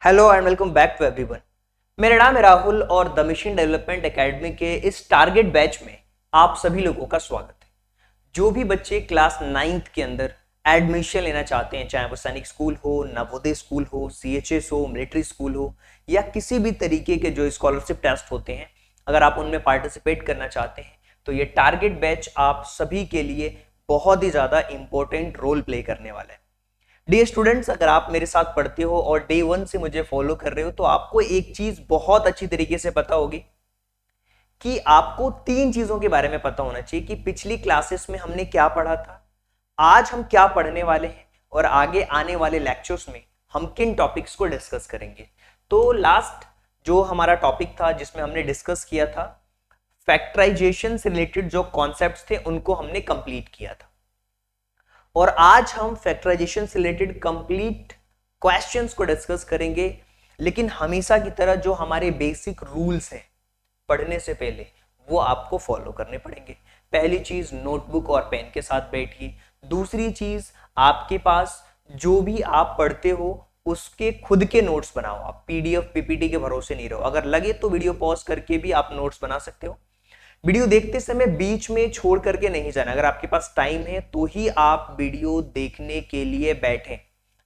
Hello and welcome back to everyone. मेरा नाम है राहुल और द मिशन डेवलपमेंट एकेडमी के इस टारगेट बैच में आप सभी लोगों का स्वागत है। जो भी बच्चे क्लास 9th के अंदर एडमिशन लेना चाहते हैं, चाहे वो सैनिक स्कूल हो, नवोदय स्कूल हो, सीएचएस हो, मिलिट्री स्कूल हो या किसी भी तरीके के जो स्कॉलरशिप टेस्ट होते हैं, अगर आप उनमें पार्टिसिपेट करना चाहते हैं तो ये टारगेट बैच आप सभी के लिए बहुत ही ज्यादा इंपॉर्टेंट रोल प्ले करने वाला है। डियर स्टूडेंट्स, अगर आप मेरे साथ पढ़ते हो और डे 1 से मुझे फॉलो कर रहे हो तो आपको एक चीज बहुत अच्छी तरीके से पता होगी कि आपको तीन चीजों के बारे में पता होना चाहिए कि पिछली क्लासेस में हमने क्या पढ़ा था, आज हम क्या पढ़ने वाले हैं और आगे आने वाले लेक्चर्स में हम किन टॉपिक्स को डिस्कस करेंगे। तो लास्ट जो हमारा टॉपिक था जिसमें हमने डिस्कस किया था, फैक्टराइजेशन से रिलेटेड जो कॉन्सेप्ट्स थे उनको हमने कंप्लीट किया था और आज हम फैक्टराइजेशन से रिलेटेड कंप्लीट क्वेश्चंस को डिस्कस करेंगे। लेकिन हमेशा की तरह जो हमारे बेसिक रूल्स हैं पढ़ने से पहले वो आपको फॉलो करने पड़ेंगे। पहली चीज, नोटबुक और पेन के साथ बैठिए। दूसरी चीज, आपके पास जो भी आप पढ़ते हो उसके खुद के नोट्स बनाओ। आप पीडीएफ पीपीटी के भरोसे नहीं रहो, अगर लगे तो वीडियो पॉज करके भी आप नोट्स बना सकते हो। वीडियो देखते समय बीच में छोड़ करके नहीं जाना, अगर आपके पास टाइम है तो ही आप वीडियो देखने के लिए बैठें।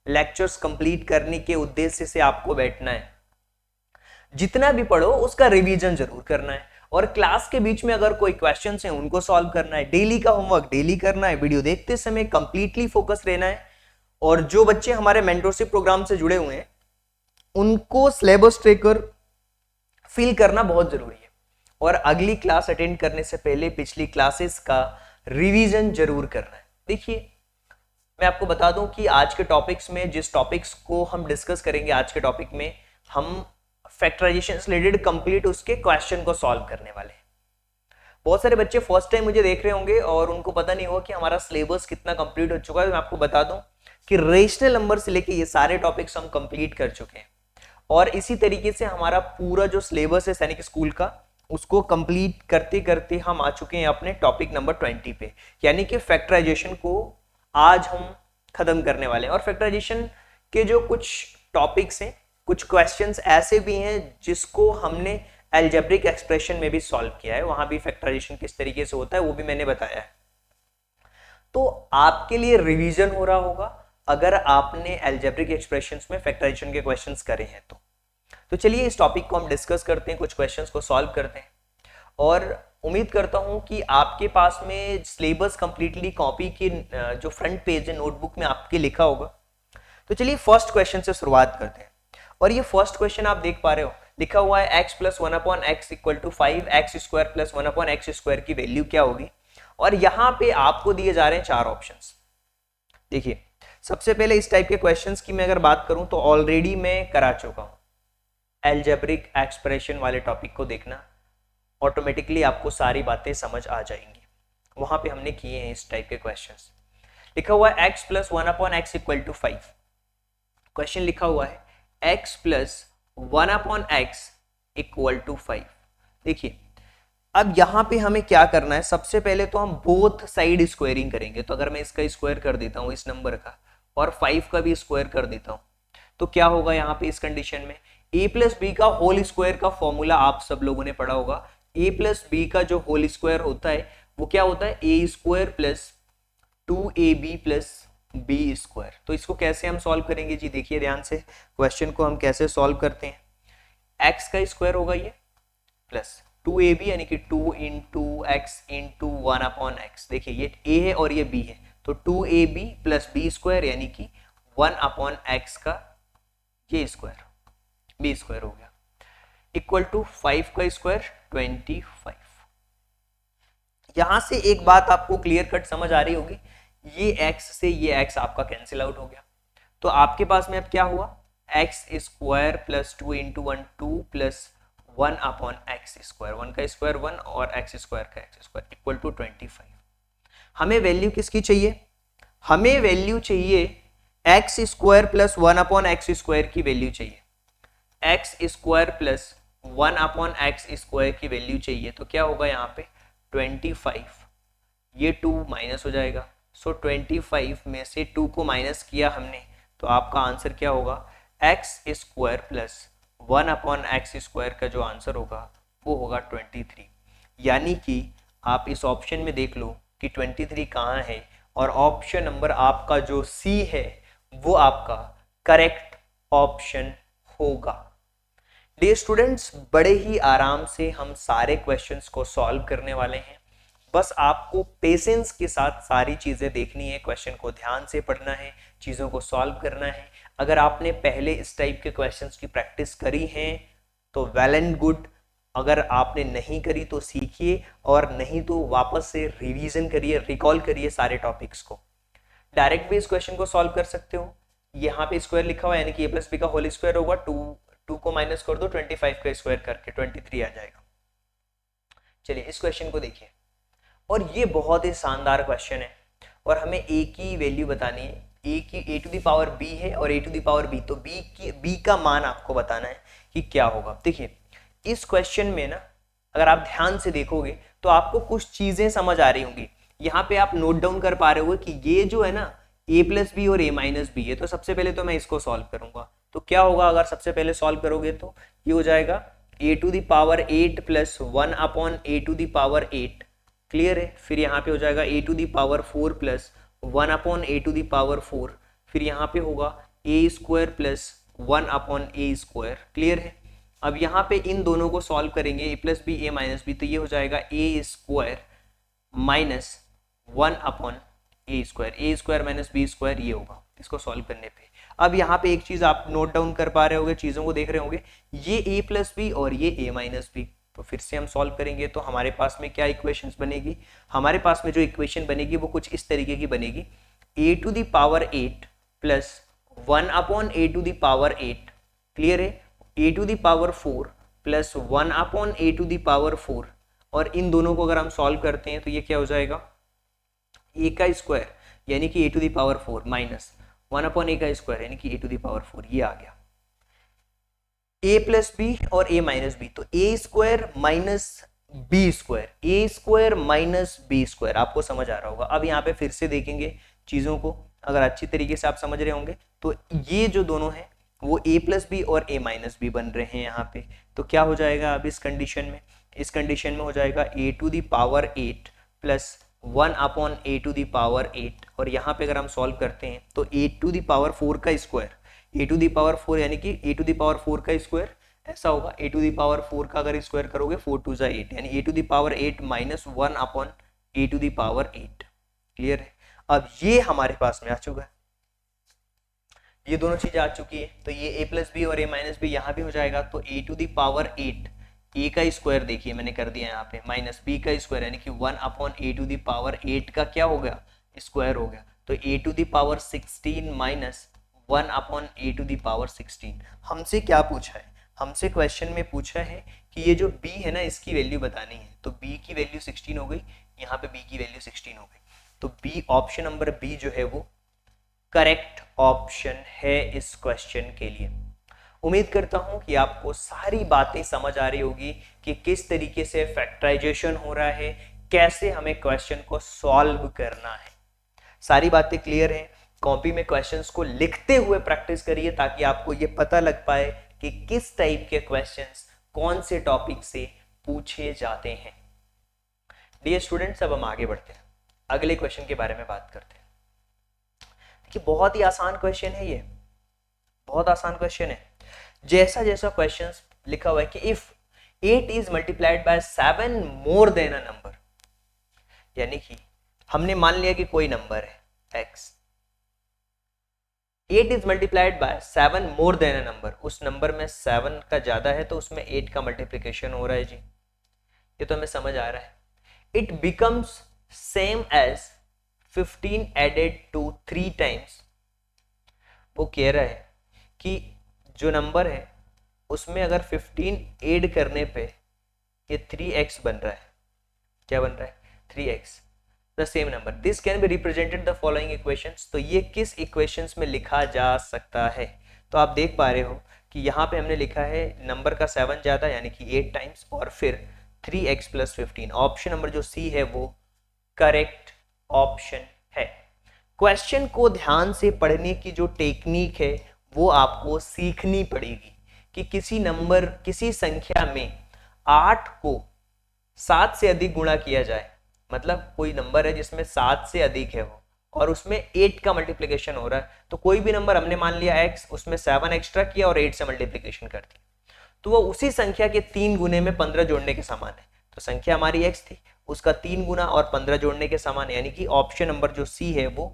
लेक्चर्स कंप्लीट करने के उद्देश्य से आपको बैठना है। जितना भी पढ़ो उसका रिवीजन जरूर करना है और क्लास के बीच में अगर कोई क्वेश्चंस हैं उनको सॉल्व करना है। डेली का होमवर्क डेली करना है। वीडियो देखते समय कंप्लीटली फोकस रहना है। और जो बच्चे हमारे मेंटरशिप प्रोग्राम से जुड़े हुए हैं उनको सिलेबस ट्रैकर फिल करना बहुत जरूरी है और अगली क्लास अटेंड करने से पहले पिछली क्लासेस का रिवीजन जरूर करना है। देखिए, मैं आपको बता दूं कि आज के टॉपिक्स में जिस टॉपिक्स को हम डिस्कस करेंगे, आज के टॉपिक में हम फैक्टराइजेशन से रिलेटेड कंप्लीट उसके क्वेश्चन को सॉल्व करने वाले हैं। बहुत सारे बच्चे फर्स्ट टाइम मुझे देख रहे होंगे और उनको पता नहीं होगा कि हमारा सिलेबस कितना कंप्लीट हो चुका है। मैं आपको बता दूं कि रेशनल नंबर से लेके ये सारे टॉपिक्स हम कंप्लीट कर चुके हैं और इसी तरीके से हमारा पूरा जो सिलेबस है सैनिक स्कूल का उसको कंप्लीट करते करते हम आ चुके हैं अपने टॉपिक नंबर 20 पे, यानी कि फैक्टराइजेशन को आज हम खत्म करने वाले हैं। और फैक्टराइजेशन के जो कुछ टॉपिक्स हैं, कुछ क्वेश्चंस ऐसे भी हैं जिसको हमने अलजेब्रिक एक्सप्रेशन में भी सॉल्व किया है, वहां भी फैक्टराइजेशन किस तरीके से होता है वो भी मैंने बताया है। तो आपके लिए रिवीजन हो रहा होगा अगर आपने अलजेब्रिक एक्सप्रेशंस में फैक्टराइजेशन के क्वेश्चंस करे हैं तो चलिए इस टॉपिक को हम डिस्कस करते हैं, कुछ क्वेश्चंस को सॉल्व करते हैं और उम्मीद करता हूं कि आपके पास में सिलेबस कंप्लीटली कॉपी की जो फ्रंट पेज है नोटबुक में आपके लिखा होगा। तो चलिए फर्स्ट क्वेश्चन से शुरुआत करते हैं और ये फर्स्ट क्वेश्चन आप देख पा रहे हो, लिखा हुआ है x plus 1/x equal to 5x² plus 1/x² की वैल्यू क्या होगी। और यहां पे आपको दिए जा रहे हैं चार ऑप्शंस। देखिए, सबसे पहले इस टाइप के क्वेश्चंस की मैं अगर बात करूं तो ऑलरेडी मैं करा चुका हूं। अलजेब्रिक एक्सप्रेशन वाले टॉपिक को देखना, ऑटोमेटिकली आपको सारी बातें समझ आ जाएंगी। वहां पे हमने किए हैं इस टाइप के क्वेश्चंस। लिखा हुआ है x plus 1/x equal to 5। Question लिखा हुआ है x plus 1/x equal to 5। देखिए, अब यहां पे हमें क्या करना है, सबसे पहले तो हम बोथ साइड स्क्वायरिंग करेंगे। तो अगर मैं इसका स्क्वायर कर देता हूं इस नंबर का और 5 का भी स्क्वायर कर देता हूं तो क्या होगा यहाँ पे इस कंडीशन में, a प्लस बी का होल स्क्वायर का फॉर्मूला आप सब लोगों ने पढ़ा होगा। a प्लस बी का जो होल स्क्वायर होता है वो क्या होता है, a² plus 2ab plus B square. तो इसको कैसे हम सॉल्व करेंगे जी, देखिए ध्यान से क्वेश्चन को हम कैसे सॉल्व करते हैं। x का स्क्वायर होगा ये प्लस 2ab यानी कि 2 इंटू एक्स इंटू 1/x। देखिए ये a है और ये b है तो 2ab प्लस बी स्क्वायर यानी कि 1/x का ये स्क्वायर, बी स्क्वायर हो गया, इक्वल टू 5 का स्क्वायर 25। यहां से एक बात आपको क्लियर कट समझ आ रही होगी, ये x से ये x आपका कैंसिल आउट हो गया। तो आपके पास में अब क्या हुआ, x square plus 2 into 1 2 plus 1/x square, 1 का स्क्वायर 1 और x स्क्वायर का x स्क्वायर इक्वल टू 25। हमें वैल्यू किसकी चाहिए, हमें वैल्यू चाहिए x स्क्वायर प्लस 1/x² की वैल्यू चाहिए। x स्क्वायर प्लस 1/x² की वैल्यू चाहिए तो क्या होगा यहाँ पे 25, ये 2 माइनस हो जाएगा। सो 25 में से 2 को माइनस किया हमने तो आपका आंसर क्या होगा, एक्स स्क्वायर प्लस 1/x² का जो आंसर होगा वो होगा 23। यानी कि आप इस ऑप्शन में देख लो कि 23 कहाँ है, और ऑप्शन नंबर आपका जो सी है वो आपका करेक्ट ऑप्शन होगा। डियर स्टूडेंट्स, बड़े ही आराम से हम सारे क्वेश्चंस को सॉल्व करने वाले हैं। बस आपको पेशेंस के साथ सारी चीजें देखनी है, क्वेश्चन को ध्यान से पढ़ना है, चीजों को सॉल्व करना है। अगर आपने पहले इस टाइप के क्वेश्चंस की प्रैक्टिस करी है तो वेल एंड गुड, अगर आपने नहीं करी तो सीखिए, और नहीं तो वापस से रिवीजन करिए, रिकॉल करिए सारे टॉपिक्स को। डायरेक्ट भी इस क्वेश्चन को सॉल्व कर सकते हो। यहाँ पे स्क्वायर लिखा हुआ है, यानी कि a प्लस बी का होल स्क्वायर होगा, टू को माइनस कर दो, 25 का स्क्वायर करके 23 आ जाएगा। चलिए इस क्वेश्चन को देखिए, और ये बहुत ही शानदार क्वेश्चन है, और हमें a की वैल्यू बतानी है। a to the power b है और a to the power b, तो b का मान आपको बताना है कि क्या होगा। देखिए इस क्वेश्चन में ना, अगर आप ध्यान से देखोगे तो आपको कुछ चीजें समझ आ रही होंगी। यहाँ पे आप नोट डाउन कर पा रहे हो कि ये जो है ना a प्लस बी और a माइनस बी है, तो सबसे पहले तो मैं इसको सॉल्व करूंगा। तो क्या होगा अगर सबसे पहले सॉल्व करोगे तो ये हो जाएगा a to the power 8 plus 1/a to the power 8। Clear है। फिर यहाँ पे हो जाएगा a to the power 4 plus 1/a to the power 4। फिर यहाँ पे होगा a square plus 1/a²। Clear है। अब यहाँ पे इन दोनों को सॉल्व करेंगे, a plus B a minus B, तो ये हो जाएगा a² minus 1/a², a² minus b² ये होगा इसको सॉल्व करने पे। अब यहाँ पे एक चीज आप नोट डाउन कर पा रहे होंगे, चीजों को देख रहे होंगे, ये a प्लस बी और ये a माइनस बी। तो फिर से हम सॉल्व करेंगे तो हमारे पास में क्या इक्वेशंस बनेगी, हमारे पास में जो इक्वेशन बनेगी वो कुछ इस तरीके की बनेगी, a to the power 8 plus 1/a to the power 8। Clear है। a to the power 4 plus 1/a to the power 4, और इन दोनों को अगर हम सॉल्व करते हैं तो ये क्या हो जाएगा, a का स्क्वायर यानी कि a to the power 4 minus 1/a का स्क्वायर यानी कि a टू द पावर 4, ये आ गया। a प्लस बी और a माइनस बी, तो a² minus b², a² minus b², आपको समझ आ रहा होगा। अब यहाँ पे फिर से देखेंगे चीजों को, अगर अच्छी तरीके से आप समझ रहे होंगे तो ये जो दोनों हैं वो a प्लस बी और a माइनस बी बन रहे हैं यहाँ पे। तो क्या हो जाएगा अब इस कंडीशन में, इस कंडीशन में हो जाएगा a to the power 8 plus 1/a to the power 8, और यहाँ पे अगर हम सॉल्व करते हैं तो a टू द पावर 4 का square, a to the power 4 यानी कि a टू द पावर 4 का स्क्वायर ऐसा होगा, a टू द पावर 4 का अगर स्क्वायर करोगे 4 2 जा 8, यानी a to the power 8 minus 1/a to the power 8। Clear है। अब ये हमारे पास में आ चुका है, ये दोनों चीजें आ चुकी है, तो ये a प्लस बी और a माइनस बी यहाँ भी हो जाएगा। तो a to the power 8, a का स्क्वायर देखिए मैंने कर दिया यहाँ पे, माइनस b का स्क्वायर यानी कि 1/a टू द पावर 8 का क्या हो गया, स्क्वायर हो गया। तो a to the power 16 minus 1/a to the power 16। हमसे क्या पूछा है, हमसे क्वेश्चन में पूछा है कि ये जो b है ना इसकी वैल्यू बतानी है। तो b की वैल्यू 16 हो गई, यहाँ पे b की वैल्यू 16 हो गई, तो b ऑप्शन नंबर b जो है वो करेक्ट ऑप्शन है इस क्वेश्चन के लिए। उम्मीद करता हूं कि आपको सारी बातें समझ आ रही होगी कि किस तरीके से फैक्टराइजेशन हो रहा है, कैसे हमें क्वेश्चन को सॉल्व करना है। सारी बातें क्लियर हैं। कॉपी में क्वेश्चंस को लिखते हुए प्रैक्टिस करिए ताकि आपको ये पता लग पाए कि किस टाइप के क्वेश्चंस कौन से टॉपिक से पूछे जाते हैं। डियर स्टूडेंट्स, अब हम आगे बढ़ते हैं, अगले क्वेश्चन के बारे में बात करते हैं। देखिए बहुत ही आसान क्वेश्चन है, ये बहुत आसान क्वेश्चन है। जैसा जैसा क्वेश्चन लिखा हुआ है कि if 8 is multiplied by 7 more than a number, यानी कि हमने मान लिया कि कोई नंबर है x, 8 is multiplied by 7 more than a number, उस नंबर में 7 का ज्यादा है तो उसमें 8 का मल्टीप्लिकेशन हो रहा है जी, ये तो हमें समझ आ रहा है। It becomes same as 15 added to 3 times, वो कह रहा है कि जो नंबर है उसमें अगर 15 ऐड करने पे ये 3x बन रहा है, क्या बन रहा है 3x, the same number, this can be represented the following equations. तो ये किस इक्वेशंस में लिखा जा सकता है, तो आप देख पा रहे हो कि यहाँ पे हमने लिखा है नंबर का 7 ज्यादा यानी कि 8 टाइम्स और फिर 3x प्लस 15। ऑप्शन नंबर जो सी है वो करेक्ट ऑप्शन है। क्वेश्चन को ध्यान से पढ़ने की जो टेक्निक है वो आपको सीखनी पड़ेगी कि किसी संख्या में 8 को 7 से अधिक गुणा किया जाए। मतलब कोई नंबर है जिसमें 7 से अधिक है वो, और उसमें 8 का मल्टीप्लिकेशन हो रहा है, तो कोई भी नंबर हमने मान लिया x, उसमें 7 एक्स्ट्रा किया और 8 से मल्टीप्लिकेशन कर दिया, तो वो उसी संख्या के 3 गुने में 15 जोड़ने के समान है। तो संख्या हमारी x थी, उसका 3 गुना और 15 जोड़ने के समान है, यानी कि ऑप्शन नंबर जो सी है वो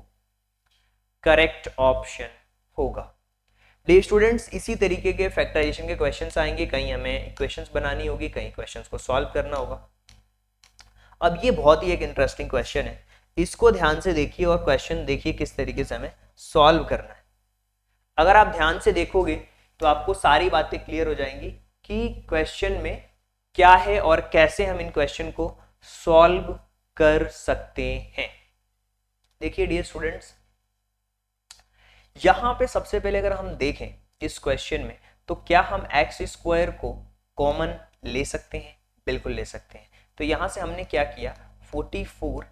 करेक्ट ऑप्शन होगा। डे स्टूडेंट्स, इसी तरीके के फैक्टराइजेशन के क्वेश्चंस आएंगे, कहीं हमें इक्वेशंस बनानी होगी, कहीं क्वेश्चंस को सॉल्व करना होगा। अब ये बहुत ही एक इंटरेस्टिंग क्वेश्चन है, इसको ध्यान से देखिए और क्वेश्चन देखिए किस तरीके से हमें सॉल्व करना है। अगर आप ध्यान से देखोगे तो आपको सारी बातें क्लियर हो जाएंगी कि क्वेश्चन में क्या है और कैसे हम इन क्वेश्चन को सॉल्व कर सकते हैं। देखिए डियर स्टूडेंट्स, यहां पे सबसे पहले अगर हम देखें इस क्वेश्चन में, तो क्या हम एक्स स्क्वायर को कॉमन ले सकते हैं? बिल्कुल ले सकते हैं। तो यहां से हमने क्या किया, 44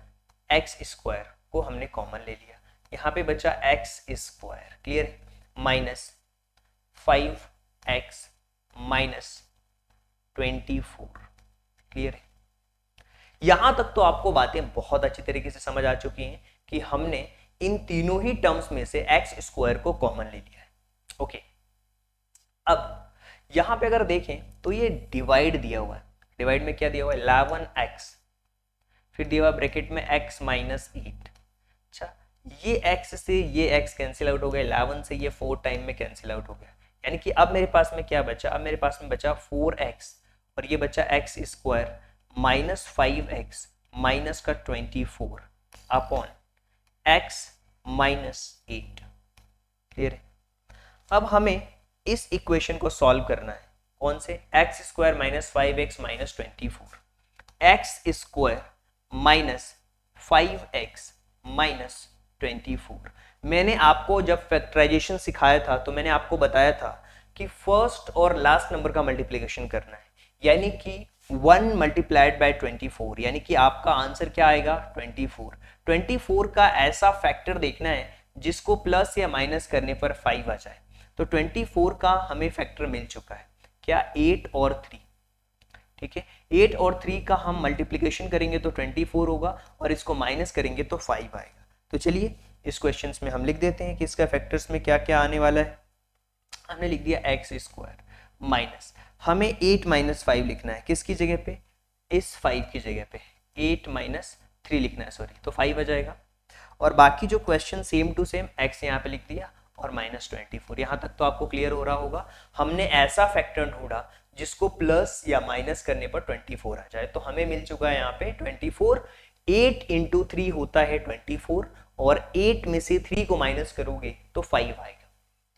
एक्स स्क्वायर को हमने कॉमन ले लिया, यहाँ पे बचा एक्स स्क्वायर, क्लियर है, माइनस 5x माइनस 24, क्लियर है। यहां तक तो आपको बातें बहुत अच्छी तरीके से समझ आ चुकी हैं कि हमने इन तीनों ही टर्म्स में से एक्स स्क्वायर को कॉमन ले लिया है। ओके, अब यहां पे अगर देखें तो ये डिवाइड दिया हुआ है, डिवाइड में क्या दिया हुआ है, 11x, फिर दिया हुआ ब्रैकेट में x माइनस 8। अच्छा, ये x से ये x कैंसिल आउट हो गया, 11 से ये 4 टाइम में कैंसिल आउट हो गया, यानी कि अब मेरे पास में क्या बचा, अब मेरे पास में बचा 4x और ये बचा x square minus 5x minus का 24 अपॉन x माइनस 8, क्लियर है। अब हमें इस इक्वेशन को सॉल्व करना है, कौन से, x square minus 5x minus 24, x square minus 5x minus 24। मैंने आपको जब फैक्टराइजेशन सिखाया था तो मैंने आपको बताया था कि फर्स्ट और लास्ट नंबर का मल्टीप्लिकेशन करना है, यानी कि 1 मल्टीप्लाइड बाय 24, यानी कि आपका आंसर क्या आएगा, 24। 24 का ऐसा फैक्टर देखना है जिसको प्लस या माइनस करने पर 5 आ जाए। तो 24 का हमें फैक्टर मिल चुका है, क्या, 8 और 3, ठीक है। 8 और 3 का हम मल्टीप्लिकेशन करेंगे तो 24 होगा और इसको माइनस करेंगे तो 5 आएगा। तो चलिए इस क्वेश्चन में हम लिख देते हैं कि इसका फैक्टर्स में क्या क्या आने वाला है। हमने लिख दिया एक्स स्क्वायर माइनस, हमें 8 माइनस 5 लिखना है, किसकी जगह पे, इस 5 की जगह पे 8 माइनस 3 लिखना है, सॉरी, तो 5 आ जाएगा। और बाकी जो question same to same, X यहाँ पे लिख दिया और माइनस 24। यहाँ तक तो आपको क्लियर हो रहा होगा। हमने ऐसा फैक्टर ढूंढा जिसको प्लस या माइनस करने पर 24 आ जाए, तो हमें मिल चुका है यहाँ पे 24। 8 इंटू 3 होता है 24 और 8 में से 3 को माइनस करोगे तो 5 आएगा,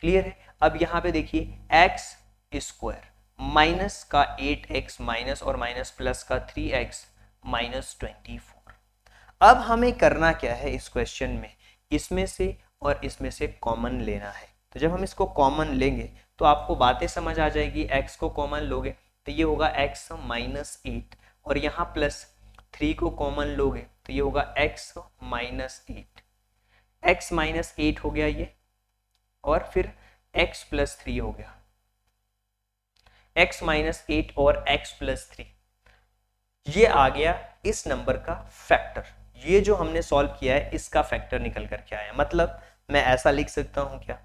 क्लियर है। अब यहाँ पे देखिए एक्स स्क्वायर माइनस का 8x माइनस और माइनस प्लस का 3x माइनस 24। अब हमें करना क्या है इस क्वेश्चन में, इसमें से और इसमें से कॉमन लेना है। तो जब हम इसको कॉमन लेंगे तो आपको बातें समझ आ जाएगी। x को कॉमन लोगे तो ये होगा x माइनस 8 और यहाँ प्लस 3 को कॉमन लोगे तो ये होगा x माइनस 8, x माइनस 8 हो गया ये, और फिर x प्लस 3 हो गया, x माइनस 8 और x प्लस 3, ये आ गया इस नंबर का फैक्टर। ये जो हमने सॉल्व किया है इसका फैक्टर निकल करके आया, मतलब मैं ऐसा लिख सकता हूं क्या,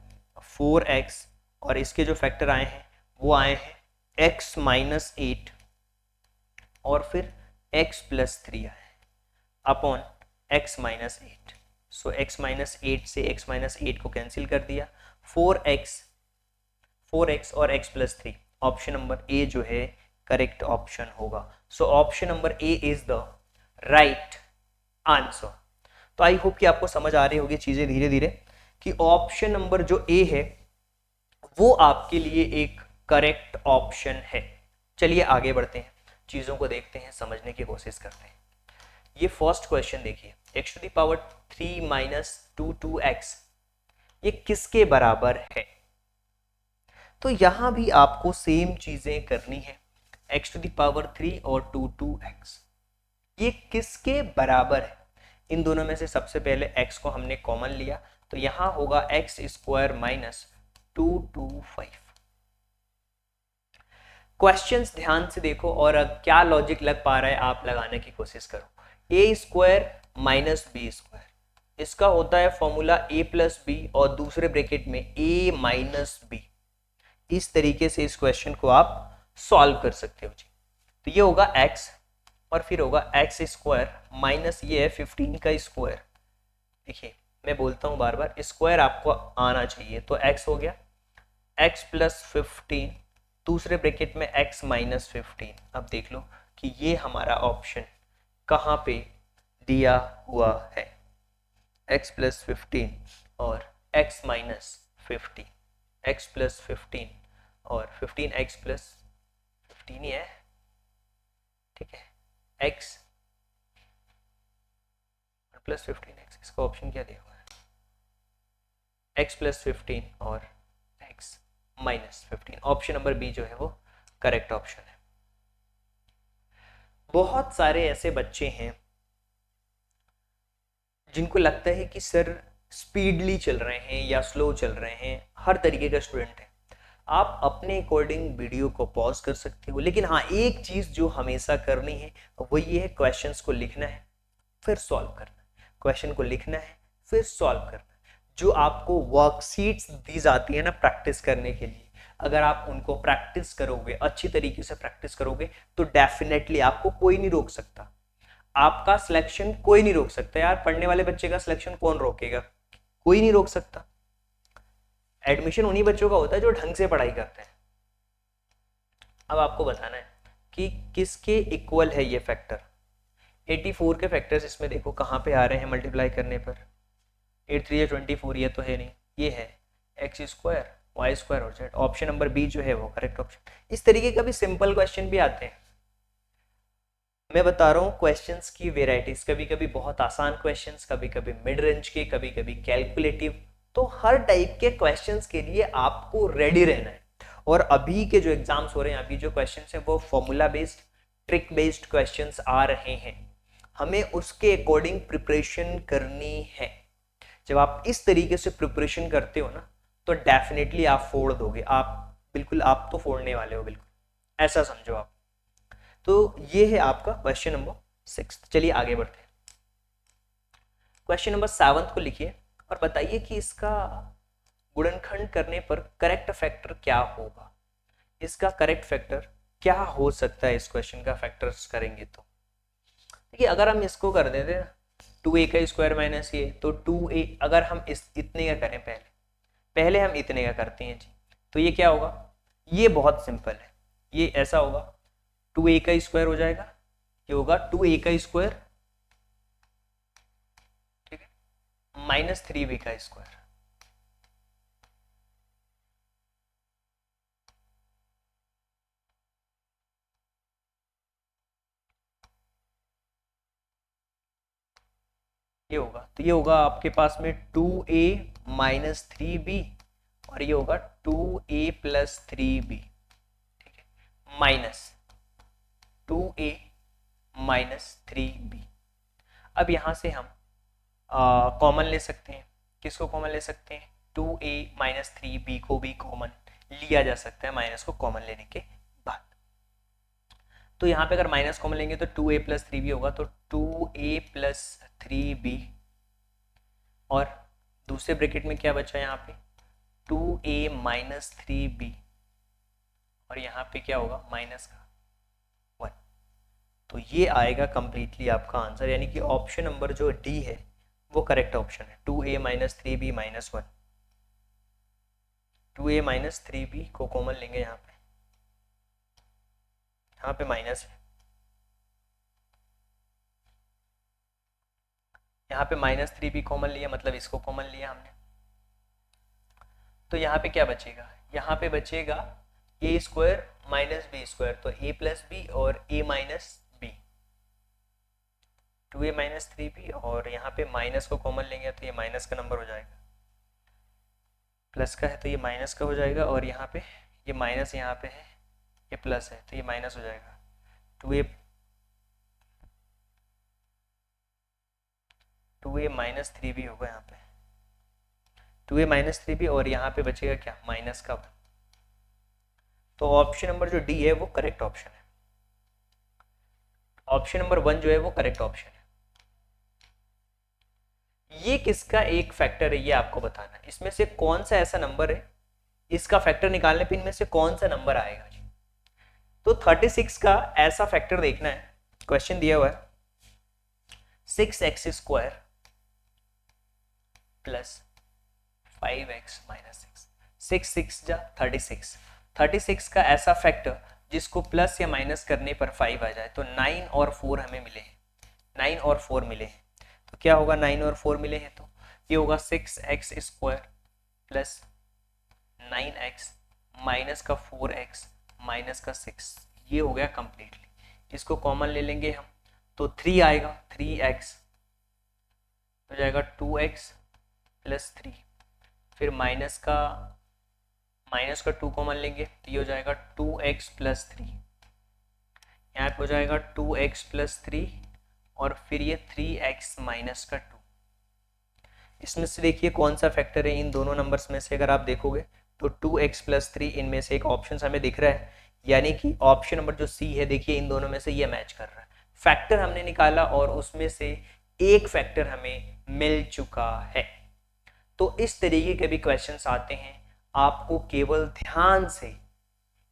4x और इसके जो फैक्टर आए हैं वो आए हैं x माइनस 8 और फिर x प्लस 3 आए अपॉन x माइनस 8। सो x माइनस 8 से x माइनस 8 को कैंसिल कर दिया, 4x और x plus 3, option number A जो है करेक्ट ऑप्शन होगा। So option number A is the right answer. तो आई होप कि आपको समझ आ रही होगी चीजें धीरे धीरे कि ऑप्शन नंबर जो ए है वो आपके लिए एक करेक्ट ऑप्शन है। चलिए आगे बढ़ते हैं, चीजों को देखते हैं, समझने की कोशिश करते हैं। ये फर्स्ट क्वेश्चन देखिए, x to the power 3 minus 22x ये किसके बराबर है। तो यहां भी आपको सेम चीजें करनी है, x टू द पावर 3 और 22x ये किसके बराबर है। इन दोनों में से सबसे पहले x को हमने कॉमन लिया तो यहां होगा x स्क्वायर माइनस 225। क्वेश्चंस ध्यान से देखो और क्या लॉजिक लग पा रहा है आप लगाने की कोशिश करो। ए स्क्वायर माइनस बी स्क्वायर, इसका होता है फॉर्मूला ए प्लस बी और दूसरे ब्रैकेट में ए माइनस बी। इस तरीके से इस क्वेश्चन को आप सॉल्व कर सकते हो जी। तो ये होगा x और फिर होगा एक्स स्क्वायर माइनस ये है 15 का स्क्वायर। देखिए मैं बोलता हूँ बार बार, स्क्वायर आपको आना चाहिए, तो x हो गया x प्लस 15, दूसरे ब्रैकेट में x माइनस 15। अब देख लो कि ये हमारा ऑप्शन कहाँ पे दिया हुआ है, x प्लस 15 और x माइनस 15, x प्लस 15 और 15x प्लस 15 ही है, ठीक है, x प्लस 15x, इसका ऑप्शन क्या दिया हुआ है, x प्लस 15 और x minus 15। Option number B जो है वो करेक्ट ऑप्शन है। बहुत सारे ऐसे बच्चे हैं जिनको लगता है कि सर स्पीडली चल रहे हैं या स्लो चल रहे हैं, हर तरीके का स्टूडेंट है। आप अपने अकॉर्डिंग वीडियो को पॉज कर सकते हो, लेकिन हाँ एक चीज जो हमेशा करनी है वो ये है, क्वेश्चंस को लिखना है फिर सॉल्व करना है, क्वेश्चन को लिखना है फिर सॉल्व करना है। जो आपको वर्कशीट्स दी जाती है ना प्रैक्टिस करने के लिए, अगर आप उनको प्रैक्टिस करोगे, अच्छी तरीके से प्रैक्टिस करोगे, तो डेफिनेटली आपको कोई नहीं रोक सकता, आपका सिलेक्शन कोई नहीं रोक सकता। यार पढ़ने वाले बच्चे का सिलेक्शन कौन रोकेगा, कोई नहीं रोक सकता। एडमिशन उन्हीं बच्चों का होता है जो ढंग से पढ़ाई करते हैं। अब आपको बताना है कि किसके इक्वल है ये फैक्टर। 84 के फैक्टर्स इसमें देखो कहाँ पे आ रहे हैं मल्टीप्लाई करने पर, 8 3 24, ये तो है नहीं, ये है एक्स स्क्वायर वाई स्क्वायर और जेड। ऑप्शन नंबर बी जो है वो करेक्ट ऑप्शन। इस तरीके का भी सिंपल क्वेश्चन भी आते हैं। मैं बता रहा हूँ क्वेश्चंस की वेराइटीज, कभी कभी बहुत आसान क्वेश्चंस, कभी कभी मिड रेंज के, कभी कभी कैलकुलेटिव। तो हर टाइप के क्वेश्चंस के लिए आपको रेडी रहना है। और अभी के जो एग्जाम्स हो रहे हैं, अभी जो क्वेश्चंस हैं वो formula based, trick based questions आ रहे हैं, हमें उसके अकॉर्डिंग प्रिपरेशन करनी है। जब आप इस तरीके से प्रिपरेशन करते हो ना, तो डेफिनेटली आप फोड़ दोगे, आप बिल्कुल, आप तो फोड़ने वाले हो बिल्कुल, ऐसा समझो आप। तो ये है आपका क्वेश्चन नंबर 6। चलिए आगे बढ़ते हैं। क्वेश्चन नंबर 7 को लिखिए और बताइए कि इसका गुणनखंड करने पर करेक्ट फैक्टर क्या होगा। इसका करेक्ट फैक्टर क्या हो सकता है, इस क्वेश्चन का फैक्टर्स करेंगे तो देखिए, अगर हम इसको कर देते हैं 2a का स्क्वायर माइनस ये, तो 2a, अगर हम इस इतने का करें, पहले पहले हम इतने का करते हैं जी, तो ये क्या होगा, ये बहुत सिंपल है, ये ऐसा होगा 2a का स्क्वायर हो जाएगा, ये होगा 2a का स्क्वायर, ठीक है, माइनस 3b का स्क्वायर। ये होगा, तो ये होगा आपके पास में 2a माइनस 3b और ये होगा 2a प्लस 3b, ठीक है, माइनस 2a माइनस 3b। अब यहां से हम कॉमन ले सकते हैं, किसको कॉमन ले सकते हैं, 2a माइनस 3b को भी कॉमन लिया जा सकता है माइनस को कॉमन लेने के बाद। तो यहाँ पे अगर माइनस कॉमन लेंगे तो 2a प्लस 3b होगा, तो 2a प्लस 3b और दूसरे ब्रैकेट में क्या बचा यहाँ पे 2a माइनस 3b और यहाँ पे क्या होगा माइनस का 1। तो ये आएगा कंप्लीटली आपका आंसर, यानी कि ऑप्शन नंबर जो डी है वो करेक्ट ऑप्शन है, 2a minus 3b minus 1। 2a minus 3b को कॉमन लेंगे यहाँ पे माइनस है, यहाँ पे माइनस 3b कॉमन लिया, मतलब इसको कॉमन लिया हमने। तो यहाँ पे क्या बचेगा, यहाँ पे बचेगा a square minus B square, तो a प्लस बी और a minus B, 2a minus 3b और यहाँ पे माइनस को कॉमन लेंगे तो ये माइनस का नंबर हो जाएगा, प्लस का है तो ये माइनस का हो जाएगा, और यहाँ पे ये माइनस यहाँ पे है, ये प्लस है तो ये माइनस हो जाएगा, 2a माइनस 3b होगा यहाँ पे, 2a माइनस 3b और यहाँ पे बचेगा क्या, माइनस का 1। तो ऑप्शन नंबर जो डी है वो करेक्ट ऑप्शन है। ऑप्शन नंबर 1 जो है वो करेक्ट ऑप्शन है। ये किसका एक फैक्टर है ये आपको बताना है। इसमें से कौन सा ऐसा नंबर है, इसका फैक्टर निकालने पे इनमें से कौन सा नंबर आएगा जी। तो 36 का ऐसा फैक्टर देखना है। क्वेश्चन दिया हुआ है 6x square plus 5x minus 6, 6 जा 36। 36 का ऐसा फैक्टर जिसको प्लस या माइनस करने पर 5 आ जाए। तो 9 और 4 हमें मिले हैं, 9 और 4 मिले हैं। तो क्या होगा, 9 और 4 मिले हैं तो ये होगा 6x square plus 9x minus का 4x माइनस का 6। ये हो गया कंप्लीटली। इसको कॉमन ले लेंगे हम तो 3 आएगा, 3x हो जाएगा 2x प्लस 3। फिर माइनस का 2 कॉमन लेंगे तो ये हो जाएगा 2x प्लस 3। यहाँ पे हो जाएगा 2x प्लस 3 और फिर ये 3x माइनस का 2। इसमें से देखिए कौन सा फैक्टर है इन दोनों नंबर्स में से। अगर आप देखोगे तो 2x प्लस 3 इनमें से एक ऑप्शन हमें दिख रहा है, यानी कि ऑप्शन नंबर जो सी है देखिए इन दोनों में से ये मैच कर रहा है। फैक्टर हमने निकाला और उसमें से एक फैक्टर हमें मिल चुका है। तो इस तरीके के भी क्वेश्चंस आते हैं, आपको केवल ध्यान से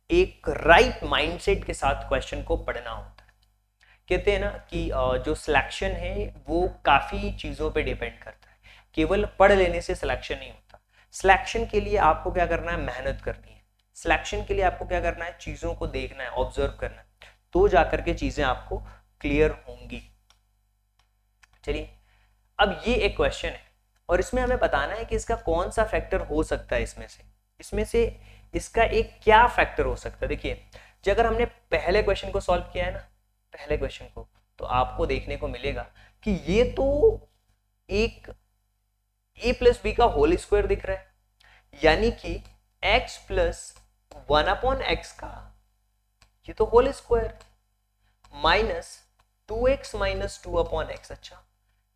एक राइट माइंडसेट के साथ क्वेश्चन को पढ़ना होता है। कहते हैं ना कि जो सिलेक्शन है वो काफी चीजों पे डिपेंड करता है, केवल पढ़ लेने से सिलेक्शन नहीं होता। सिलेक्शन के लिए आपको क्या करना है, मेहनत करनी है। सिलेक्शन के लिए आपको क्या करना है, चीजों को देखना है, ऑब्जर्व करना है, तो जाकर के चीजें आपको क्लियर होंगी। चलिए अब ये एक क्वेश्चन है और इसमें हमें बताना है कि इसका कौन सा फैक्टर हो सकता है। इसमें से इसका एक क्या फैक्टर हो सकता है। देखिए अगर हमने पहले क्वेश्चन को सॉल्व किया है ना, पहले क्वेश्चन को, तो आपको देखने को मिलेगा कि ये तो एक a प्लस बी का होल स्क्वायर दिख रहा है, यानी कि x प्लस 1/x का ये तो whole square minus 2x minus 2/x। अच्छा,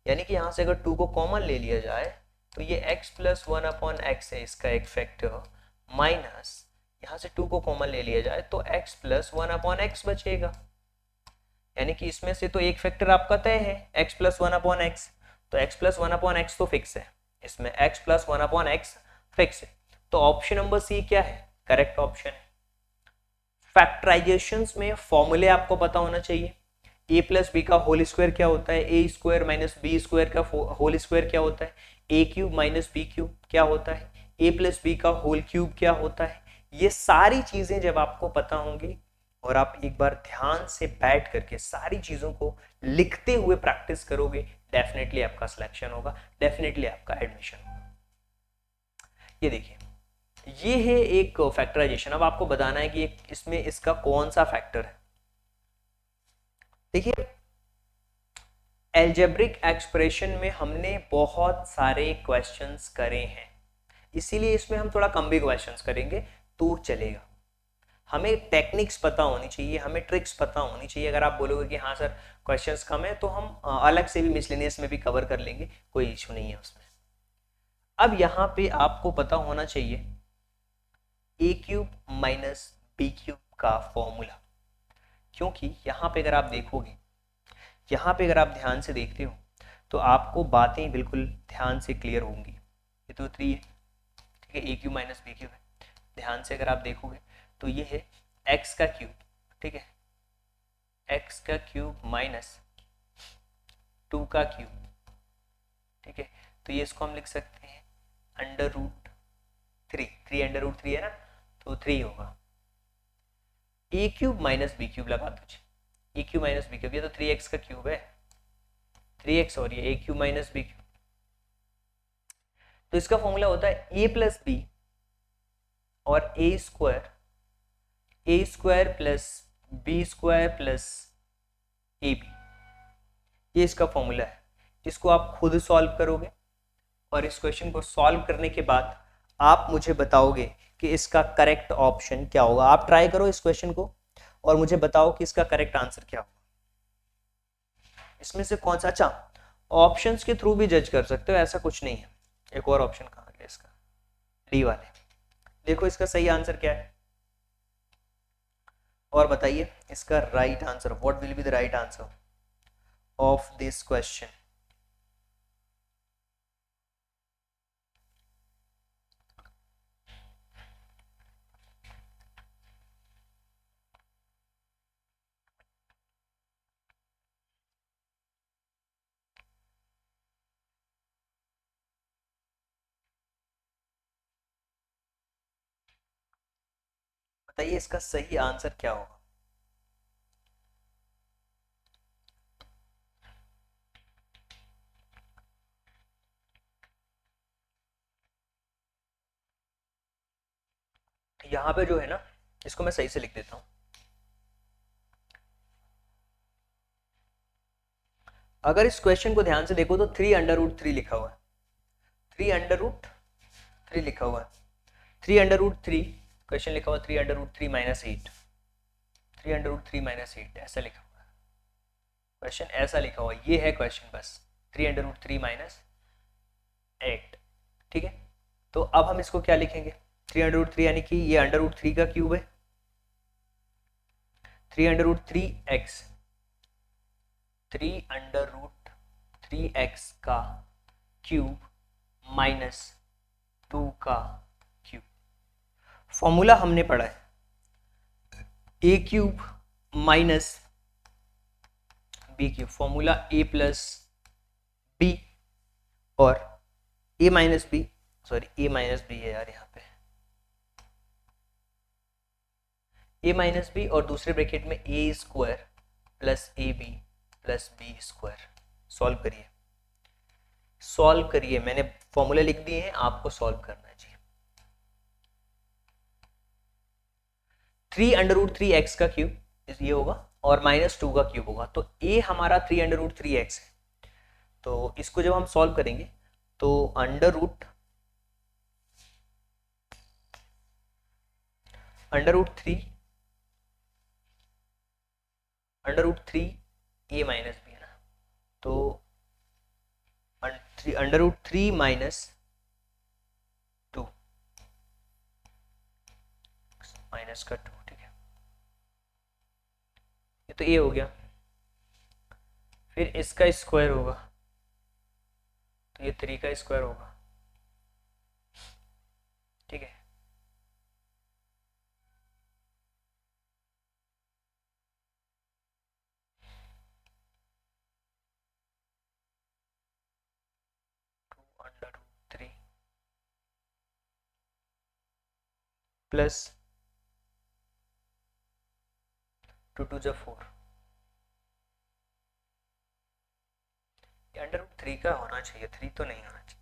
यानी कि यहां से अगर 2 को कॉमन ले लिया जाए तो ये x प्लस 1/x है, इसका एक फैक्टर, माइनस यहां से 2 को कॉमन ले लिया जाए तो x प्लस 1/x बचेगा। यानी कि इसमें से तो एक फैक्टर आपका तय है x प्लस 1/x, तो x प्लस 1/x तो फिक्स है, इसमें x प्लस 1/x फिक्स है। तो ऑप्शन नंबर सी क्या है, करेक्ट ऑप्शन है। फैक्टराइजेशंस में फॉर्मूले आपको पता होना चाहिए। a प्लस बी का होल स्क्वायर क्या होता है, a square minus B square का होल स्क्वायर क्या होता है, a cube minus B cube क्या होता है, a प्लस बी का होल क्यूब क्या होता है। ये सारी चीजें जब आपको पता होंगी और आप एक बार ध्यान से बैठ करके सारी चीजों को लिखते हुए प्रैक्टिस करोगे, डेफिनेटली आपका सिलेक्शन होगा, डेफिनेटली आपका एडमिशन होगा। ये देखिए ये है एक फैक्टराइजेशन। अब आपको बताना है कि इसमें इसका कौन सा फैक्टर है। देखिए एल्जेब्रिक एक्सप्रेशन में हमने बहुत सारे क्वेश्चंस करे हैं, इसीलिए इसमें हम थोड़ा कम भी क्वेश्चंस करेंगे तो चलेगा। हमें टेक्निक्स पता होनी चाहिए, हमें ट्रिक्स पता होनी चाहिए। अगर आप बोलोगे कि हाँ सर क्वेश्चंस कम है तो हम अलग से भी मिसलेनियस में भी कवर कर लेंगे, कोई इशू नहीं है उसमें। अब यहाँ पे आपको पता होना चाहिए a cube minus B cube का फॉर्मूला, क्योंकि यहाँ पे अगर आप देखोगे, यहाँ पे अगर आप ध्यान से देखते हो तो आपको बातें बिल्कुल ध्यान से क्लियर होंगी। ये तो 3 है, ठीक है, a cube minus B cube है। ध्यान से अगर आप देखोगे तो ये है x का क्यूब, ठीक है, x का क्यूब माइनस 2 का क्यूब, ठीक है। तो ये इसको हम लिख सकते हैं अंडर रूट 3 अंडर रूट 3 है ना, तो 3 होगा। a cube minus B cube लगा दीजिए, a cube minus B cube, ये तो 3x का क्यूब है, 3x और ये a cube minus B cube. तो इसका फॉर्मूला होता है a प्लस बी और a square plus B square plus A B, ये इसका फॉर्मूला है। इसको आप खुद सॉल्व करोगे और इस क्वेश्चन को सॉल्व करने के बाद आप मुझे बताओगे कि इसका करेक्ट ऑप्शन क्या होगा। आप ट्राई करो इस क्वेश्चन को और मुझे बताओ कि इसका करेक्ट आंसर क्या होगा। इसमें से कौन सा, अच्छा ऑप्शंस के थ्रू भी जज कर सकते हो, ऐसा कुछ नहीं है। एक और ऑप्शन कहाँ गया इसका, डी वाले। देखो इसका सही आंसर क्या है और बताइए इसका right answer, what will be the right answer of this question. बताइए इसका सही आंसर क्या होगा। यहाँ पे जो है ना, इसको मैं सही से लिख देता हूँ। अगर इस क्वेश्चन को ध्यान से देखो तो 3√3 लिखा हुआ है, 3√3 लिखा हुआ है, 3√3 क्वेश्चन लिखा हुआ 3√3 माइनस 8, 3√3 - 8 ऐसा लिखा हुआ है क्वेश्चन, ऐसा लिखा हुआ ये है क्वेश्चन बस, 3√3 - 8। ठीक है, तो अब हम इसको क्या लिखेंगे, 3√3 यानी कि ये √3 का क्यूब है, 3√3x, 3√3x का क्यूब माइनस 2 का क्यूब। फॉर्मूला हमने पढ़ा है A cube minus B cube, formula A plus B और A minus B, sorry A minus B है यार यहाँ पे, ए माइनस बी और दूसरे ब्रैकेट में A square plus A B plus B square. Solve करिए, सॉल्व करिए, मैंने फॉर्मूले लिख दिए हैं, आपको सॉल्व करना है जी। 3√3x का क्यूब ये होगा और -2 का क्यूब होगा, तो a हमारा 3√3x है, तो इसको जब हम सॉल्व करेंगे तो √3 a माइनस बी है ना, तो √3 माइनस 2 माइनस का 2, ठीक है, ये तो a हो गया, फिर इसका स्क्वायर होगा तो ये 3 का स्क्वायर होगा, ठीक है, √3 प्लस 2 2 जा 4, √3 का होना चाहिए, 3 तो नहीं होना चाहिए।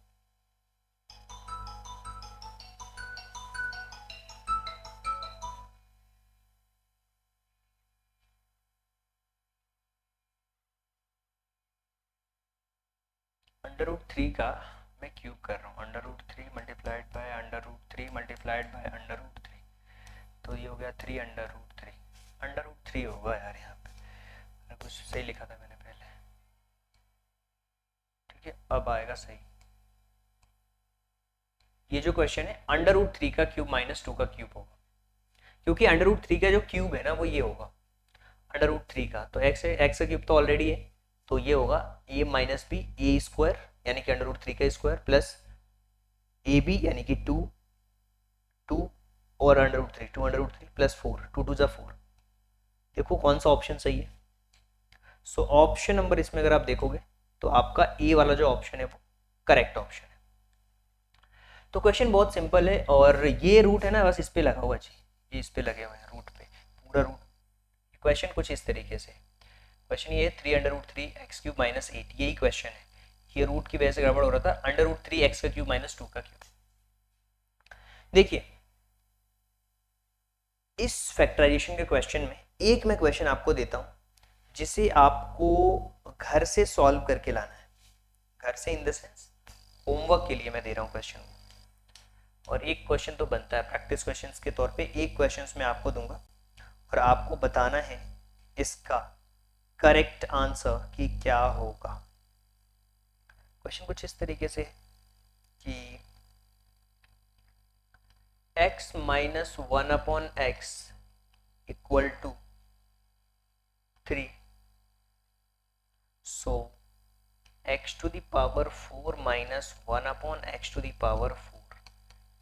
√3 का मैं क्यूब कर रहा हूँ, √3 मल्टीप्लाइड बाय √3 मल्टीप्लाइड बाय √3, तो ये हो गया 3√3, √3 होगा यार यहाँ पे, कुछ सही लिखा था मैंने पहले, ठीक है, अब आएगा सही। ये जो क्वेश्चन है √3 का क्यूब -2 का क्यूब होगा, क्योंकि √3 का जो क्यूब है ना वो ये होगा √3 का, तो x है, x का क्यूब तो ऑलरेडी है, तो ये होगा a minus B A square यानी कि √3 का स्क्वायर प्लस ए बी यानी कि 2 2 और √3 2√3 प्लस 4 2 2 जा 4। देखो कौन सा ऑप्शन सही है, सो ऑप्शन नंबर इसमें अगर आप देखोगे तो आपका ए वाला जो ऑप्शन है वो करेक्ट ऑप्शन है। तो क्वेश्चन बहुत सिंपल है और ये रूट है ना बस इस पे लगा हुआ जी, ये इस पे लगे हुए हैं रूट पे, पूरा रूट। क्वेश्चन कुछ इस तरीके से, क्वेश्चन ये 3√3x³ - 8, यही क्वेश्चन है, ये रूट की वजह से गड़बड़ हो रहा था, √3x³ - 2 का क्यूब। देखिए इस फैक्टराइजेशन के क्वेश्चन में एक मैं क्वेश्चन आपको देता हूं जिसे आपको घर से सॉल्व करके लाना है, घर से इन द सेंस होमवर्क के लिए मैं दे रहा हूं क्वेश्चन, और एक क्वेश्चन तो बनता है प्रैक्टिस क्वेश्चंस के तौर पे, एक क्वेश्चंस मैं आपको दूंगा और आपको बताना है इसका करेक्ट आंसर कि क्या होगा। क्वेश्चन कुछ इस तरीके से कि x minus 1/x equal to 3, so x to the power 4 minus 1/x to the power 4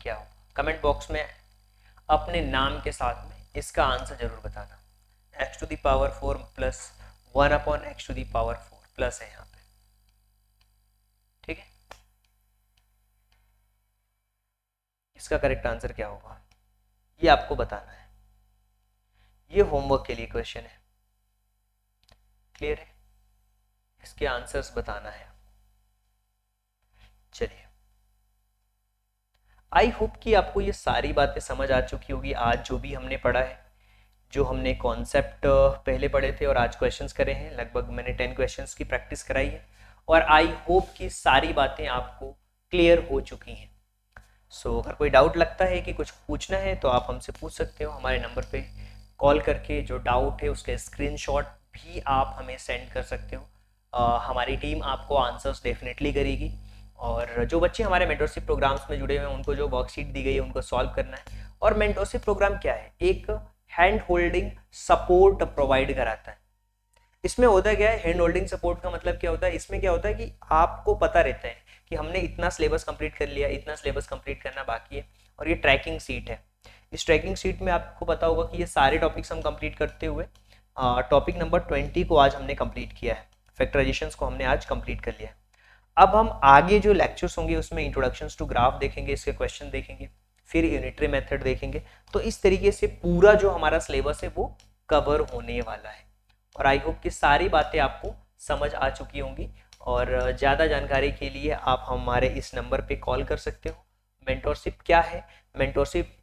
क्या हो? कमेंट बॉक्स में अपने नाम के साथ में इसका आंसर जरूर बताना। x to the power 4 plus 1/x to the power 4 plus है यहाँ पे, ठीक है। इसका करेक्ट आंसर क्या होगा ये आपको बताना है। ये होमवर्क के लिए क्वेश्चन है, क्लियर है? इसके आंसर्स बताना है। चलिए, आई होप कि आपको ये सारी बातें समझ आ चुकी होगी। आज जो भी हमने पढ़ा है, जो हमने कॉन्सेप्ट पहले पढ़े थे और आज क्वेश्चंस करे हैं, लगभग मैंने 10 क्वेश्चंस की प्रैक्टिस कराई है और आई होप कि सारी बातें आपको क्लियर हो चुकी हैं। सो अगर कोई डाउट लगता है कि कुछ पूछना है तो आप हमसे पूछ सकते हो। हमारे नंबर पे कॉल करके जो डाउट है उसका स्क्रीनशॉट भी आप हमें सेंड कर सकते हो। हमारी टीम आपको आंसर्स डेफिनेटली करेगी। और जो बच्चे हमारे मेंटरशिप प्रोग्राम्स में जुड़े हुए हैं उनको जो वर्कशीट दी गई है उनको सॉल्व करना है। और मेंटरशिप प्रोग्राम क्या है? एक हैंड होल्डिंग सपोर्ट प्रोवाइड कराता है। इसमें होता क्या है? हैंड होल्डिंग सपोर्ट का मतलब क्या होता है? इसमें क्या होता है कि आपको पता रहता है कि हमने इतना सिलेबस कंप्लीट कर लिया, इतना सिलेबस कंप्लीट करना बाकी है। और ये ट्रैकिंग सीट है। इस ट्रैकिंग सीट में आपको पता होगा कि ये सारे टॉपिक्स हम कंप्लीट करते हुए टॉपिक नंबर 20 को आज हमने कंप्लीट किया है। फैक्टराइजेशंस को हमने आज कंप्लीट कर लिया है। अब हम आगे जो लेक्चर्स होंगे उसमें इंट्रोडक्शंस टू ग्राफ देखेंगे, इसके क्वेश्चन देखेंगे, फिर यूनिटरी मेथड देखेंगे। तो इस तरीके से पूरा जो हमारा सिलेबस है वो कवर होने वाला है। और आई होप कि सारी बातें आपको समझ आ चुकी होंगी। और ज़्यादा जानकारी के लिए आप हमारे इस नंबर पे कॉल कर सकते हो। मेंटरशिप क्या है? मेंटरशिप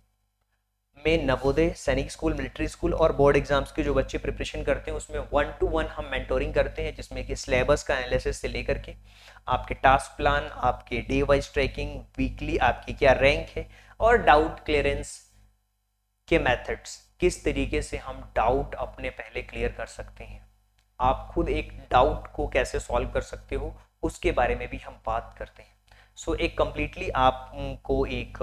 में नवोदय, सैनिक स्कूल, मिलिट्री स्कूल और बोर्ड एग्जाम्स के जो बच्चे प्रिपरेशन करते हैं उसमें 1-to-1 हम मेंटोरिंग करते हैं, जिसमें कि सिलेबस का एनालिसिस से लेकर के आपके टास्क प्लान, आपके डे वाइज ट्रैकिंग, वीकली आपकी क्या रैंक है और डाउट क्लियरेंस के मेथड्स, किस तरीके से हम डाउट अपने पहले क्लियर कर सकते हैं, आप खुद एक डाउट को कैसे सॉल्व कर सकते हो, उसके बारे में भी हम बात करते हैं। सो एक कंप्लीटली आपको एक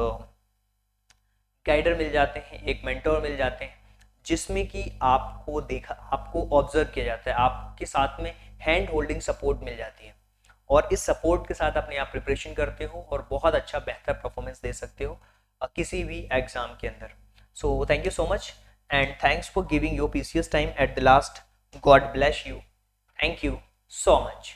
गाइडर मिल जाते हैं, एक मेंटोर मिल जाते हैं, जिसमें कि आपको ऑब्जर्व किया जाता है, आपके साथ में हैंड होल्डिंग सपोर्ट मिल जाती है और इस सपोर्ट के साथ अपने आप प्रिपरेशन करते हो और बहुत अच्छा बेहतर परफॉर्मेंस दे सकते हो किसी भी एग्जाम के अंदर। So thank you so much and thanks for giving your precious time at the last. God bless you. Thank you so much.